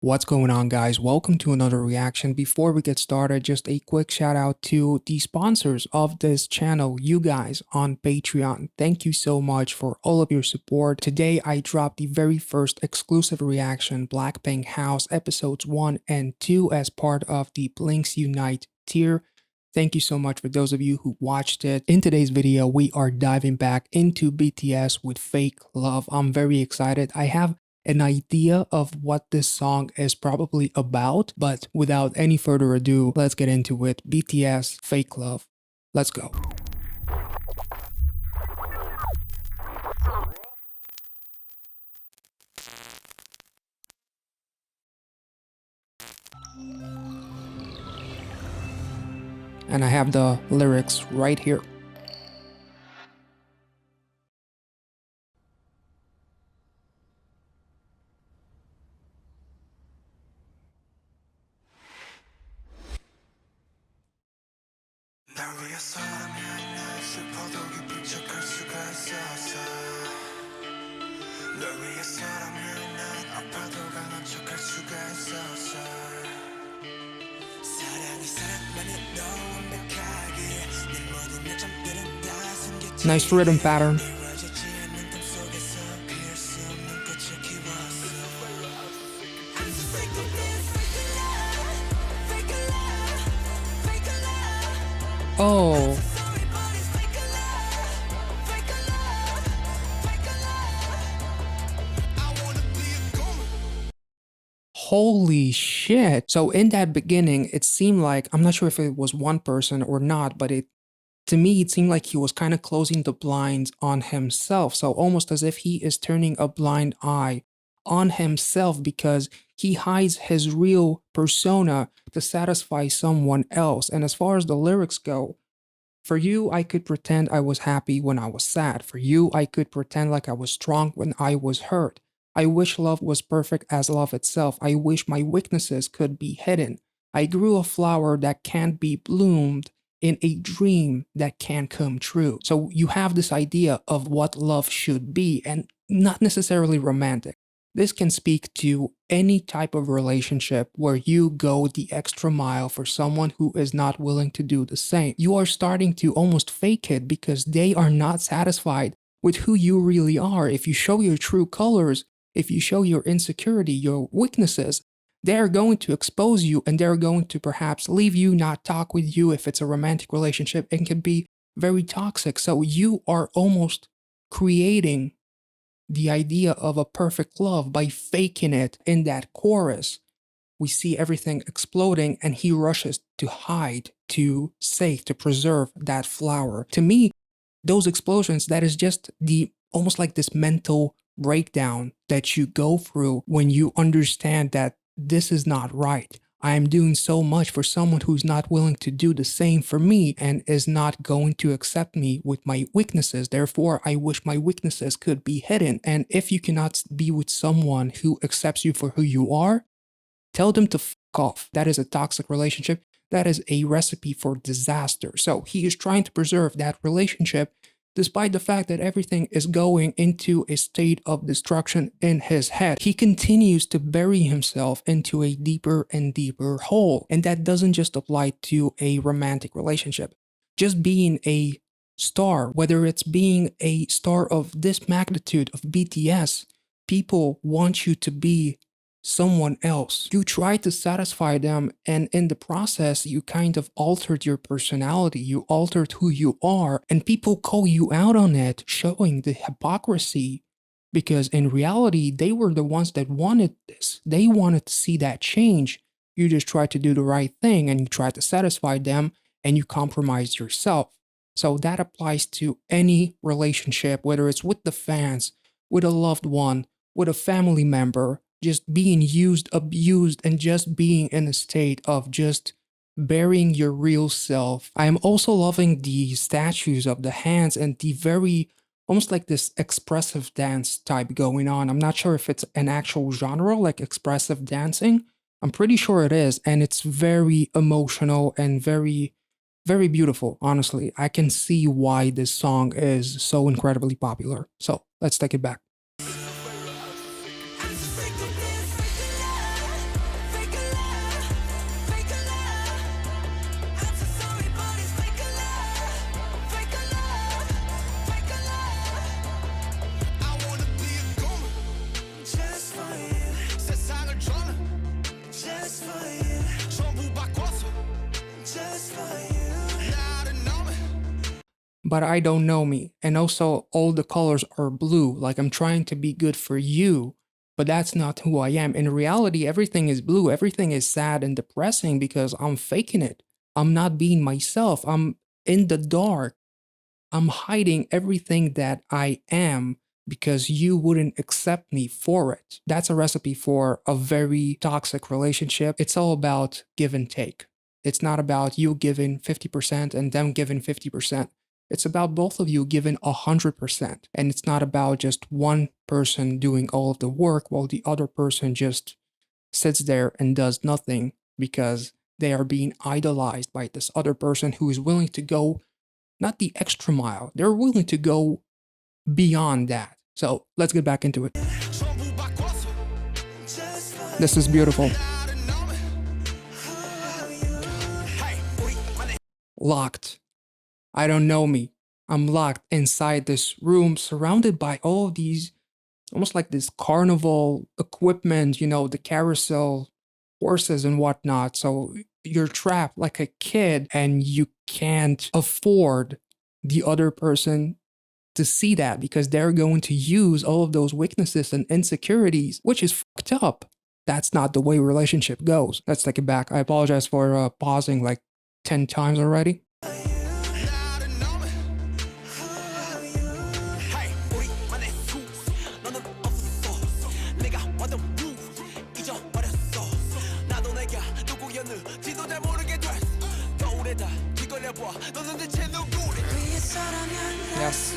What's going on, guys? Welcome to another reaction. Before we get started, just a quick shout out to the sponsors of this channel, you guys on Patreon. Thank you so much for all of your support. Today, I dropped the very first exclusive reaction, Blackpink House episodes 1 and 2 as part of the Blinks Unite tier. Thank you so much for those of you who watched it. In today's video, we are diving back into BTS with Fake Love. I'm very excited. I have an idea of what this song is probably about, but without any further ado, let's get into it. BTS Fake Love. Let's go. And I have the lyrics right here. Nice rhythm pattern. Oh. Holy shit. So in that beginning, it seemed like, I'm not sure if it was one person or not, but to me, it seemed like he was kind of closing the blinds on himself. So almost as if he is turning a blind eye on himself because he hides his real persona to satisfy someone else. And as far as the lyrics go, for you, I could pretend I was happy when I was sad. For you, I could pretend like I was strong when I was hurt. I wish love was perfect as love itself. I wish my weaknesses could be hidden. I grew a flower that can't be bloomed in a dream that can't come true. So you have this idea of what love should be, and not necessarily romantic. This can speak to any type of relationship where you go the extra mile for someone who is not willing to do the same. You are starting to almost fake it because they are not satisfied with who you really are. If you show your true colors, if you show your insecurity, your weaknesses, they're going to expose you and they're going to perhaps leave you, not talk with you if it's a romantic relationship, and can be very toxic. So you are almost creating the idea of a perfect love by faking it. In that chorus, we see everything exploding and he rushes to hide, to save, to preserve that flower. To me, those explosions, that is just the almost like this mental breakdown that you go through when you understand that this is not right. I am doing so much for someone who's not willing to do the same for me and is not going to accept me with my weaknesses. Therefore, I wish my weaknesses could be hidden. And if you cannot be with someone who accepts you for who you are, tell them to fuck off. That is a toxic relationship. That is a recipe for disaster. So he is trying to preserve that relationship despite the fact that everything is going into a state of destruction in his head. He continues to bury himself into a deeper and deeper hole. And that doesn't just apply to a romantic relationship. Just being a star, whether it's being a star of this magnitude of BTS, people want you to be someone else. You try to satisfy them, and in the process, you kind of altered your personality, you altered who you are, and people call you out on it, showing the hypocrisy, because in reality, they were the ones that wanted this. They wanted to see that change. You just tried to do the right thing, and you tried to satisfy them, and you compromised yourself. So that applies to any relationship, whether it's with the fans, with a loved one, with a family member, just being used, abused, and just being in a state of just burying your real self. I am also loving the statues of the hands and the very, almost like this expressive dance type going on. I'm not sure if it's an actual genre, like expressive dancing. I'm pretty sure it is, and it's very emotional and very, very beautiful, honestly. I can see why this song is so incredibly popular. So let's take it back. but I don't know me. And also, all the colors are blue. Like I'm trying to be good for you, but that's not who I am. In reality, everything is blue. Everything is sad and depressing because I'm faking it. I'm not being myself. I'm in the dark. I'm hiding everything that I am because you wouldn't accept me for it. That's a recipe for a very toxic relationship. It's all about give and take. It's not about you giving 50% and them giving 50%. It's about both of you giving 100%. And it's not about just one person doing all of the work while the other person just sits there and does nothing because they are being idolized by this other person who is willing to go not the extra mile. They're willing to go beyond that. So let's get back into it. This is beautiful. Locked. I don't know me. I'm locked inside this room surrounded by all of these, almost like this carnival equipment, the carousel horses and whatnot. So you're trapped like a kid and you can't afford the other person to see that because they're going to use all of those weaknesses and insecurities, which is fucked up. That's not the way relationship goes. Let's take it back. I apologize for pausing like 10 times already. Yes.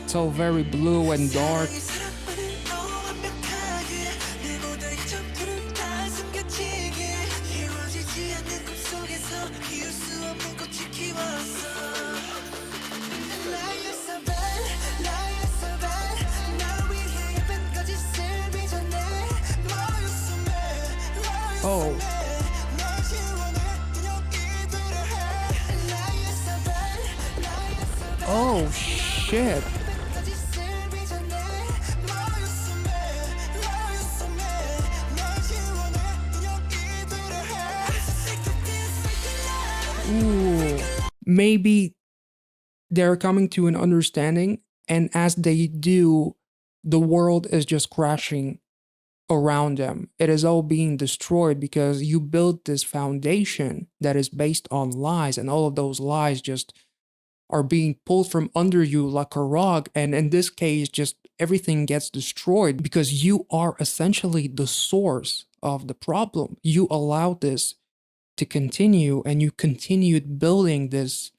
So very blue and dark. Oh. Oh shit. Ooh. Maybe they're coming to an understanding, and as they do, the world is just crashing around them. It is all being destroyed because you built this foundation that is based on lies, and all of those lies just are being pulled from under you like a rug. And in this case, just everything gets destroyed because you are essentially the source of the problem. You allowed this to continue and you continued building this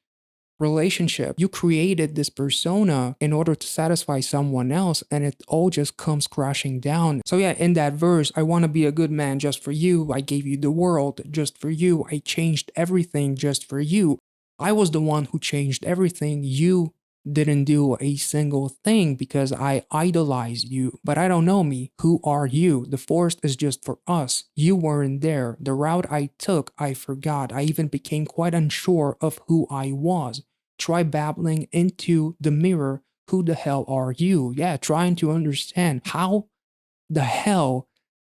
relationship. You created this persona in order to satisfy someone else, and it all just comes crashing down. So yeah, in that verse, I want to be a good man just for you. I gave you the world just for you. I changed everything just for you. I was the one who changed everything. You didn't do a single thing because I idolize you. But I don't know me. Who are you? The forest is just for us. You weren't there. The route I took, I forgot. I even became quite unsure of who I was. Try babbling into the mirror. Who the hell are you? Yeah, trying to understand how the hell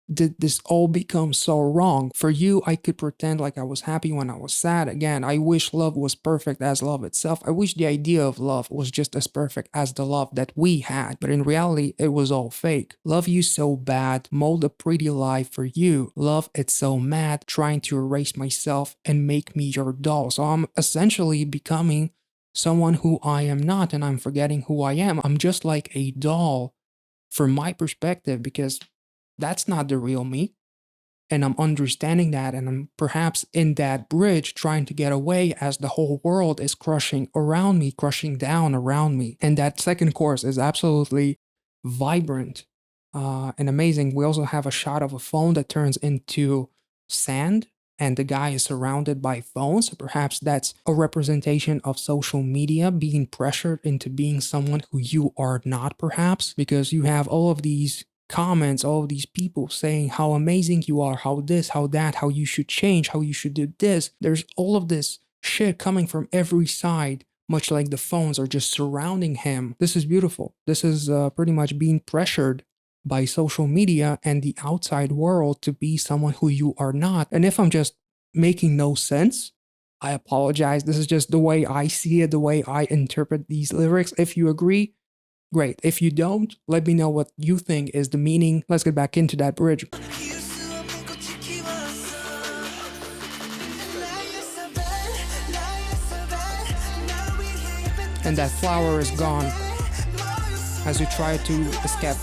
did this all become so wrong? For you, I could pretend like I was happy when I was sad. Again, I wish love was perfect as love itself. I wish the idea of love was just as perfect as the love that we had. But in reality, it was all fake. Love you so bad, mold a pretty life for you. Love it so mad, trying to erase myself and make me your doll. So I'm essentially becoming someone who I am not, and I'm forgetting who I am. I'm just like a doll from my perspective because that's not the real me. And I'm understanding that, and I'm perhaps in that bridge trying to get away as the whole world is crushing around me, crushing down around me. And that second chorus is absolutely vibrant and amazing. We also have a shot of a phone that turns into sand, and the guy is surrounded by phones. So perhaps that's a representation of social media being pressured into being someone who you are not, perhaps, because you have all of these comments, all of these people saying how amazing you are, how this, how that, how you should change, how you should do this. There's all of this shit coming from every side, much like the phones are just surrounding him. This is beautiful. This is pretty much being pressured by social media and the outside world to be someone who you are not. And if I'm just making no sense, I apologize. This is just the way I see it, the way I interpret these lyrics. If you agree, great. If you don't, let me know what you think is the meaning. Let's get back into that bridge. And that flower is gone as you try to escape.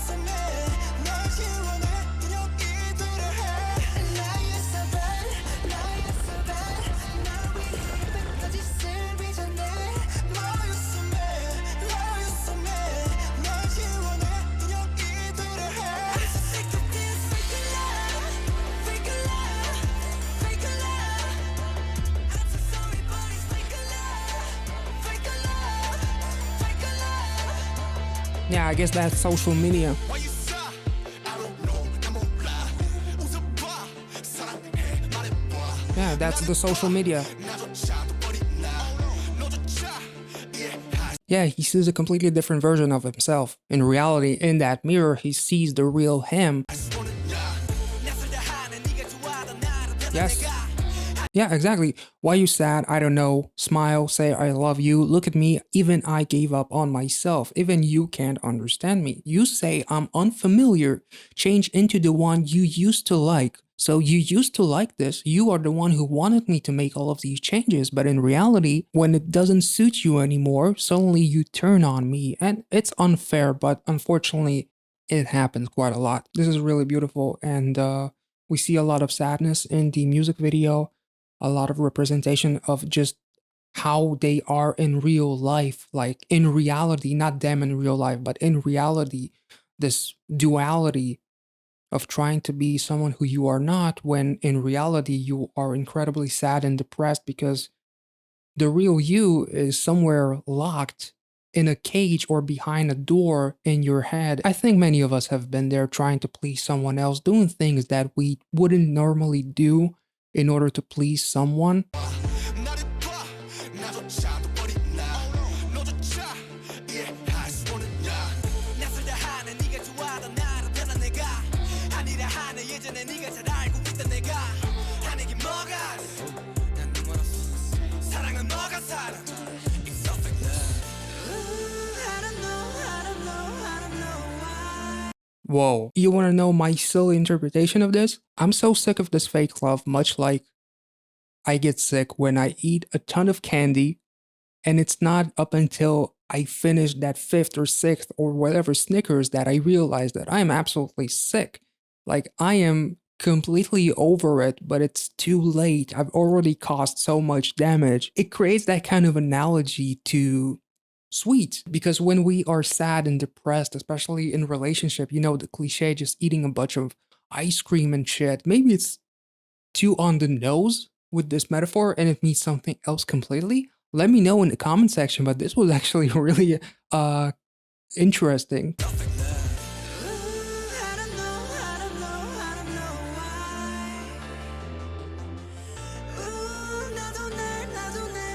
Yeah, I guess that's social media. Yeah, that's the social media. Yeah, he sees a completely different version of himself. In reality, in that mirror, he sees the real him. Yes. Yeah, exactly. Why you sad? I don't know. Smile, say I love you. Look at me. Even I gave up on myself. Even you can't understand me. You say I'm unfamiliar. Change into the one you used to like. So you used to like this. You are the one who wanted me to make all of these changes. But in reality, when it doesn't suit you anymore, suddenly you turn on me. And it's unfair, but unfortunately, it happens quite a lot. This is really beautiful. And we see a lot of sadness in the music video, a lot of representation of just how they are in real life, like in reality, not them in real life, but in reality, this duality of trying to be someone who you are not, when in reality you are incredibly sad and depressed because the real you is somewhere locked in a cage or behind a door in your head. I think many of us have been there, trying to please someone else, doing things that we wouldn't normally do in order to please someone. Whoa. You wanna know my silly interpretation of this? I'm so sick of this fake love, much like I get sick when I eat a ton of candy, and it's not up until I finish that fifth or sixth or whatever Snickers that I realize that I am absolutely sick. Like, I am completely over it, but it's too late. I've already caused so much damage. It creates that kind of analogy to sweets, because when we are sad and depressed, especially in relationship, you know, the cliche, just eating a bunch of ice cream and shit, maybe it's too on the nose with this metaphor and it means something else completely. Let me know in the comment section, but this was actually really interesting.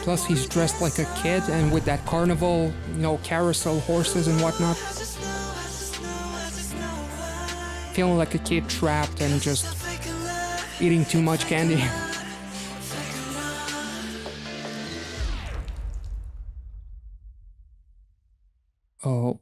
Plus he's dressed like a kid and with that carnival, you know, carousel horses and whatnot. Feeling like a kid trapped and just eating too much candy. Oh.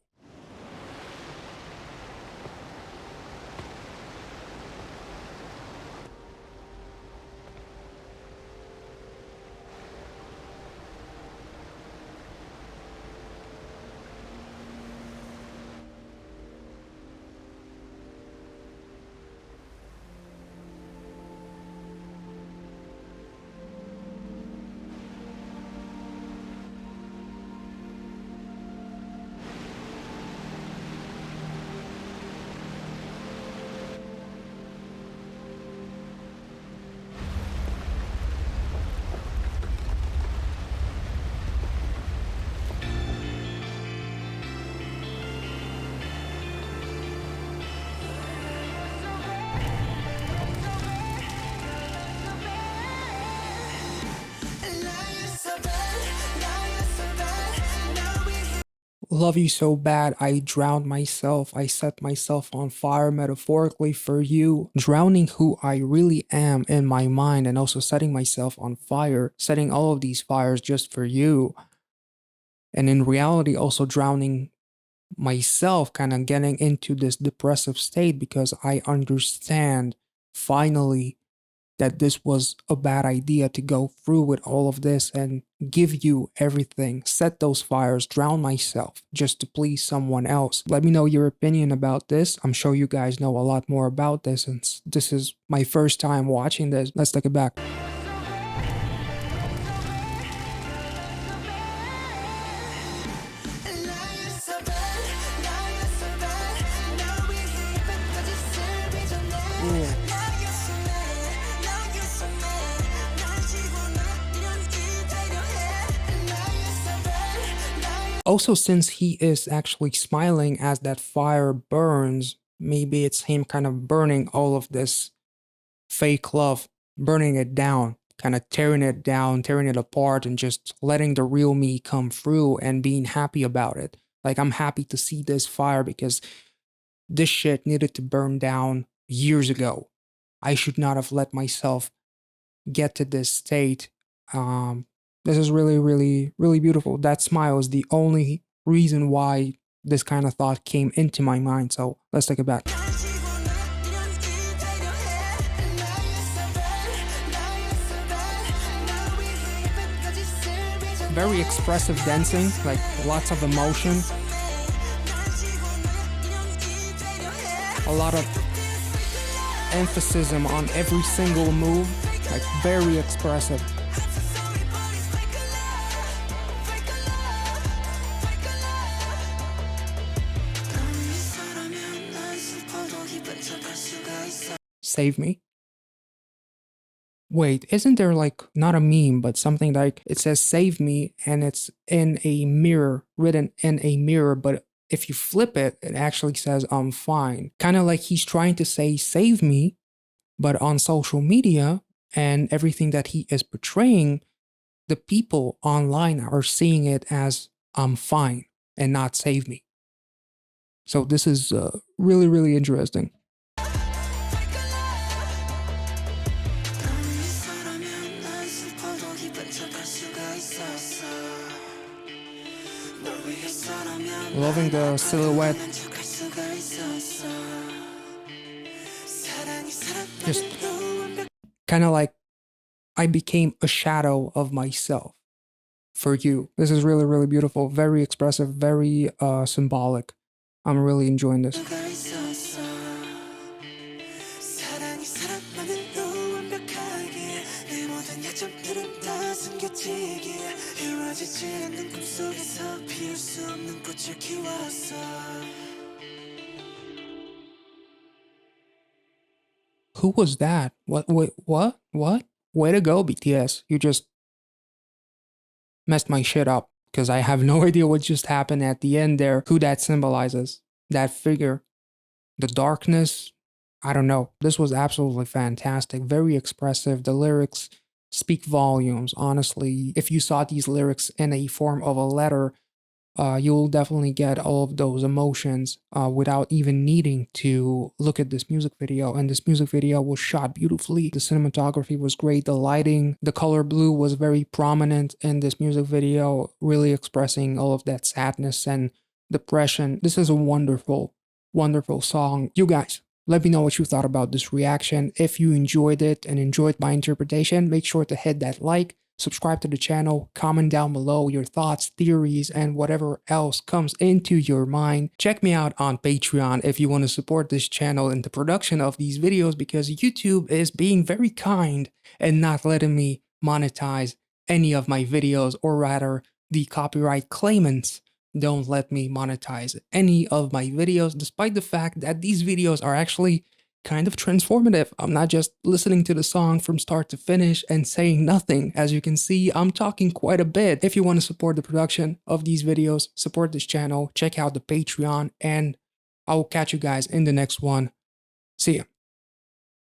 love you so bad, I drowned myself. I set myself on fire metaphorically for you, drowning who I really am in my mind and also setting myself on fire, setting all of these fires just for you. And in reality, also drowning myself, kind of getting into this depressive state because I understand finally that this was a bad idea to go through with all of this and give you everything, set those fires, drown myself just to please someone else. Let me know your opinion about this. I'm sure you guys know a lot more about this since this is my first time watching this. Let's take it back. Also, since he is actually smiling as that fire burns, maybe it's him kind of burning all of this fake love, burning it down, kind of tearing it down, tearing it apart, and just letting the real me come through and being happy about it. Like, I'm happy to see this fire because this shit needed to burn down years ago. I should not have let myself get to this state. This is really, really, really beautiful. That smile is the only reason why this kind of thought came into my mind. So let's take it back. Very expressive dancing, like lots of emotion. A lot of emphasis on every single move, like very expressive. Save me. Wait, isn't there like not a meme, but something like it says save me and it's in a mirror, written in a mirror, but if you flip it, it actually says I'm fine. Kind of like he's trying to say save me, but on social media and everything that he is portraying, the people online are seeing it as I'm fine and not save me. So this is really, really interesting. Loving the silhouette. Just kind of like I became a shadow of myself for you. This is really, really beautiful. Very expressive, very symbolic. I'm really enjoying this. Who was that? What? Wait, what? What? Way to go, BTS. You just messed my shit up because I have no idea what just happened at the end there. Who that symbolizes? That figure? The darkness? I don't know. This was absolutely fantastic. Very expressive. The lyrics speak volumes, honestly. If you saw these lyrics in a form of a letter, you'll definitely get all of those emotions without even needing to look at this music video. And this music video was shot beautifully. The cinematography was great. The lighting, the color blue was very prominent in this music video, really expressing all of that sadness and depression. This is a wonderful, wonderful song. You guys, let me know what you thought about this reaction. If you enjoyed it and enjoyed my interpretation, make sure to hit that like, subscribe to the channel, comment down below your thoughts, theories, and whatever else comes into your mind. Check me out on Patreon if you want to support this channel and the production of these videos, because YouTube is being very kind and not letting me monetize any of my videos, or rather the copyright claimants don't let me monetize any of my videos, despite the fact that these videos are actually kind of transformative. I'm not just listening to the song from start to finish and saying nothing. As you can see, I'm talking quite a bit. If you want to support the production of these videos, support this channel, check out the Patreon, and I will catch you guys in the next one. See ya.